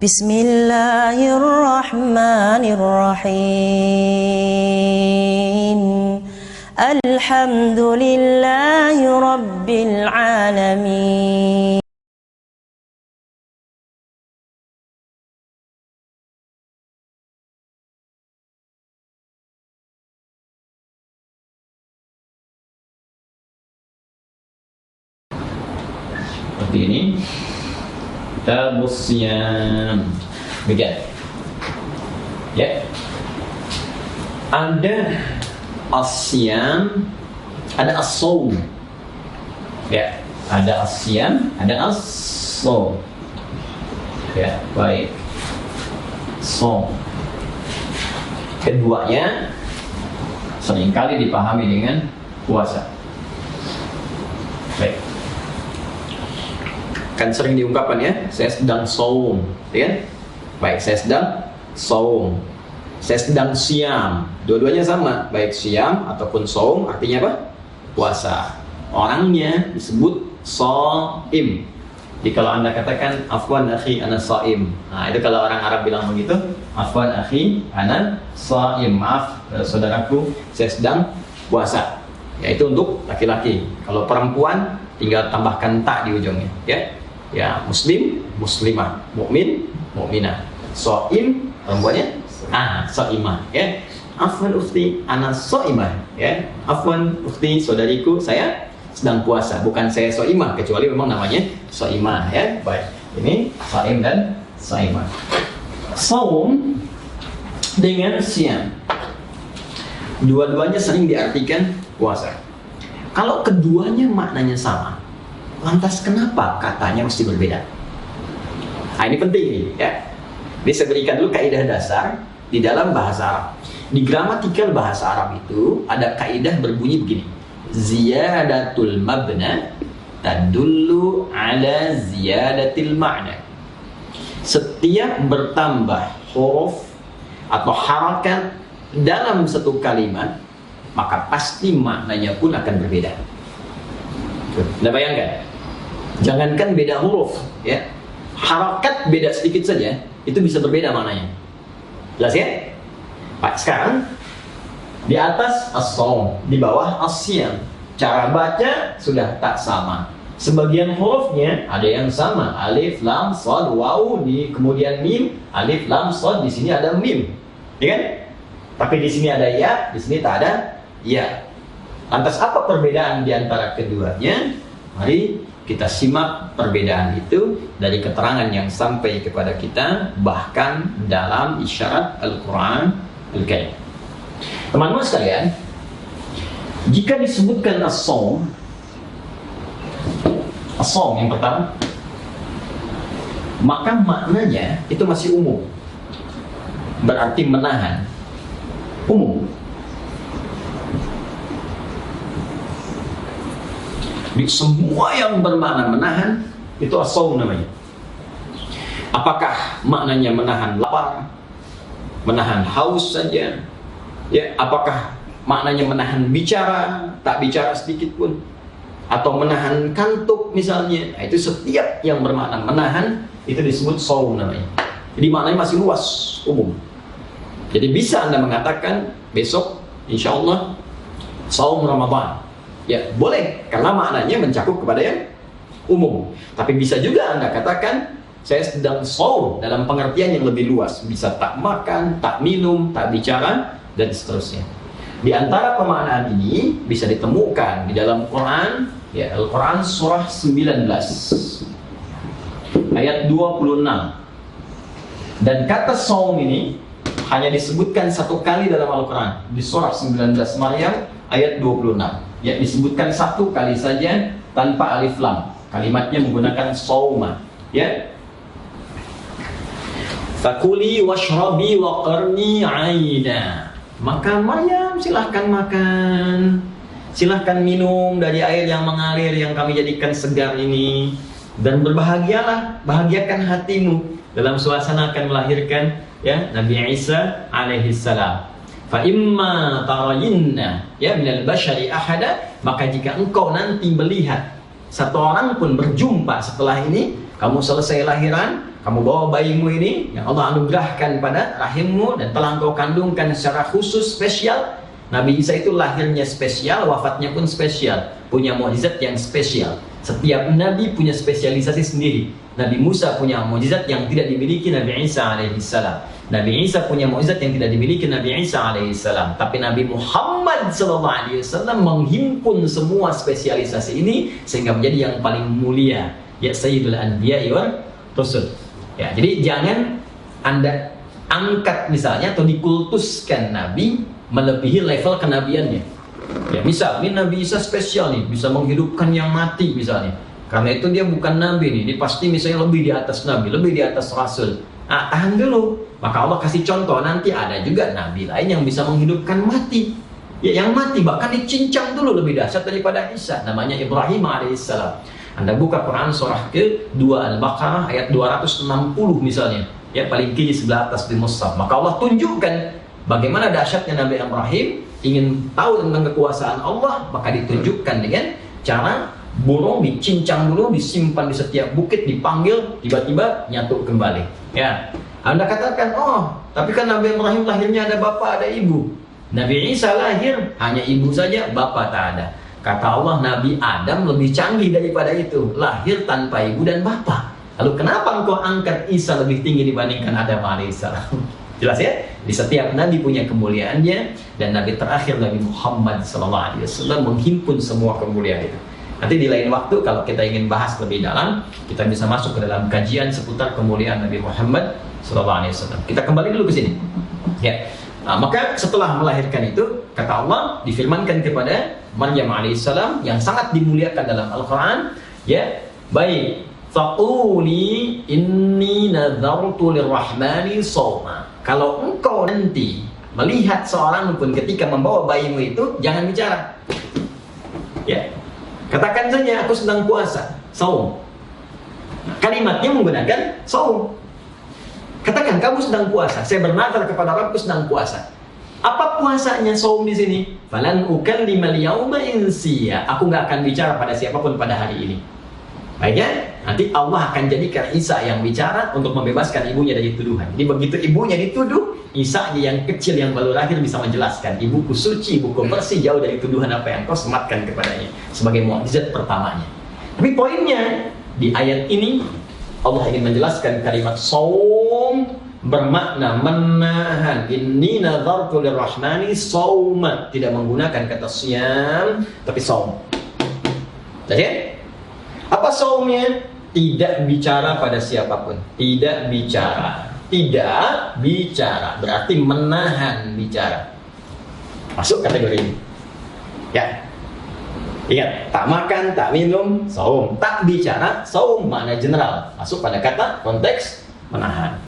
Bismillahirrahmanirrahim. Alhamdulillahi Rabbil Alamin. Seperti ini. Kitabus Siyam. Begini. Ya. Ada as-siyam, ada as-shaum. Ya, ada as-siyam, ada as-shaum. Ya, baik. Shaum. Keduanya seringkali dipahami dengan puasa. Baik. Kan sering diungkapkan ya, saya sedang shaum, ya kan? Baik, saya sedang shaum. Saya sedang siam. Dua-duanya sama, baik siam ataupun shaum artinya apa? Puasa. Orangnya disebut shaim. Jadi kalau Anda katakan afwan akhi ana shaim. Nah, itu kalau orang Arab bilang begitu, afwan akhi ana shaim. Maaf saudaraku, saya sedang puasa. Yaitu untuk laki-laki. Kalau perempuan tinggal tambahkan ta di ujungnya, ya. Ya, muslim, muslimah, mukmin, mukminah. Shaim perempuannya shaimah, ya. Afwan ukhti ana shaimah, ya. Afwan ukhti saudariku, saya sedang puasa, bukan saya shaimah, kecuali memang namanya shaimah, ya. Baik. Ini shaim dan shaimah. Shaum dengan siam. Dua-duanya sering diartikan puasa. Kalau keduanya maknanya sama, lantas kenapa katanya mesti berbeda? Nah, ini penting nih, ya. Ini saya berikan dulu kaidah dasar di dalam bahasa Arab. Di gramatikal bahasa Arab itu ada kaidah berbunyi begini. Ziyadatul mabna tadullu ala ziyadatil ma'na. Setiap bertambah huruf atau harakat dalam satu kalimat, maka pasti maknanya pun akan berbeda. Anda bayangkan? Jangankan beda huruf, ya, harakat beda sedikit saja, itu bisa berbeda maknanya. Jelas ya? Baik, sekarang di atas as-shaum, di bawah as-siyam, cara baca sudah tak sama. Sebagian hurufnya ada yang sama, alif, lam, shad, waw, di kemudian mim, alif, lam, shad, di sini ada mim, ya kan? Tapi di sini ada ya, di sini tak ada ya. Lantas apa perbedaan di antara keduanya? Mari kita simak perbedaan itu dari keterangan yang sampai kepada kita, bahkan dalam isyarat Al-Quran Al-Karim. Teman-teman sekalian, jika disebutkan as-shaum yang pertama, maka maknanya itu masih umum. Berarti menahan. Umum. Di semua yang bermakna menahan itu as-shaum namanya. Apakah maknanya menahan lapar, menahan haus saja, ya? Apakah maknanya menahan bicara, tak bicara sedikit pun, atau menahan kantuk misalnya? Nah, itu setiap yang bermakna menahan itu disebut shaum namanya. Jadi maknanya masih luas, umum. Jadi bisa Anda mengatakan besok insya Allah shaum Ramadan. Ya, boleh, karena maknanya mencakup kepada yang umum. Tapi bisa juga Anda katakan saya sedang shaum dalam pengertian yang lebih luas. Bisa tak makan, tak minum, tak bicara, dan seterusnya. Di antara pemaknaan ini bisa ditemukan di dalam Quran, ya, Al-Quran surah 19 ayat 26. Dan kata shaum ini hanya disebutkan satu kali dalam Al-Quran, di surah 19 Maryam ayat 26. Ya, disebutkan satu kali saja tanpa alif lam. Kalimatnya menggunakan shauma, ya. Fakuli washrabi waqarni aina. Maka Maryam silahkan makan, silahkan minum dari air yang mengalir yang kami jadikan segar ini, dan berbahagialah, bahagiakan hatimu dalam suasana akan melahirkan, ya, Nabi Isa alaihi salam. Fa imma tarayinna, ya, minal bashari ahada, maka jika engkau nanti melihat satu orang pun berjumpa setelah ini, kamu selesai lahiran, kamu bawa bayimu ini yang Allah anugerahkan pada rahimmu dan telah engkau kandungkan secara khusus spesial. Nabi Isa itu lahirnya spesial, wafatnya pun spesial, punya mukjizat yang spesial. Setiap nabi punya spesialisasi sendiri. Nabi Musa punya mukjizat yang tidak dimiliki Nabi Isa alaihissalam. Nabi Isa punya mukjizat yang tidak dimiliki Nabi Isa alaihissalam. Tapi Nabi Muhammad SAW menghimpun semua spesialisasi ini sehingga menjadi yang paling mulia, ya Sayyidul Anbiya wal Rasul. Ya, jadi jangan Anda angkat misalnya atau dikultuskan Nabi melebihi level kenabiannya. Ya, misal ini Nabi Isa spesial nih, bisa menghidupkan yang mati misalnya. Karena itu dia bukan Nabi nih, dia pasti misalnya lebih di atas Nabi, lebih di atas Rasul. Nah, tahan dulu. Maka Allah kasih contoh, nanti ada juga Nabi lain yang bisa menghidupkan mati. Ya, yang mati bahkan dicincang dulu lebih dahsyat daripada Isa. Namanya Ibrahim alaihissalam. Anda buka Quran surah ke-2 Al-Baqarah ayat 260 misalnya. Ya, paling kiri sebelah atas di mushaf. Maka Allah tunjukkan bagaimana dahsyatnya Nabi Ibrahim. Ingin tahu tentang kekuasaan Allah, maka ditunjukkan dengan cara burung dicincang dulu, disimpan di setiap bukit, dipanggil, tiba-tiba nyatu kembali. Ya, Anda katakan, oh, tapi kan Nabi Ibrahim lahirnya ada bapak, ada ibu. Nabi Isa lahir hanya ibu saja, bapak tak ada. Kata Allah, Nabi Adam lebih canggih daripada itu, lahir tanpa ibu dan bapak. Lalu kenapa engkau angkat Isa lebih tinggi dibandingkan Adam alaihissalam? Jelas ya? Di setiap Nabi punya kemuliaannya, dan Nabi terakhir Nabi Muhammad SAW menghimpun semua kemuliaan itu. Nanti di lain waktu kalau kita ingin bahas lebih dalam, kita bisa masuk ke dalam kajian seputar kemuliaan Nabi Muhammad SAW. Kita kembali dulu ke sini. Ya. Nah, maka setelah melahirkan itu, kata Allah difirmankan kepada Maryam alaihissalam yang sangat dimuliakan dalam Al-Quran, ya, baik, faquli inni nadartu lirrahmani shawma. Kalau engkau nanti melihat seorang pun ketika membawa bayimu itu, jangan bicara. Ya, katakan saja aku sedang puasa, saum. Kalimatnya menggunakan saum. Katakan kamu sedang puasa, saya bernazar kepada Rabbku sedang puasa. Apa puasanya saum di sini? Falan ukallimal yauma insiya. Aku nggak akan bicara pada siapapun pada hari ini. Baiknya, nanti Allah akan jadikan Isa yang bicara untuk membebaskan ibunya dari tuduhan. Jadi begitu ibunya dituduh, Isa yang kecil yang baru lahir bisa menjelaskan, ibuku suci, ibuku bersih, jauh dari tuduhan apa yang kau sematkan kepadanya, sebagai mukjizat pertamanya. Tapi poinnya di ayat ini Allah ingin menjelaskan kalimat saum bermakna menahan. Inni nadartu lirrahmani sauma, tidak menggunakan kata siyam tapi saum. Jadi apa saumnya? Tidak bicara pada siapapun. Tidak bicara. Tidak bicara. Berarti menahan bicara. Masuk kategori ini. Ya. Ingat, tak makan, tak minum, saum. Tak bicara, saum makna general. Masuk pada kata konteks menahan.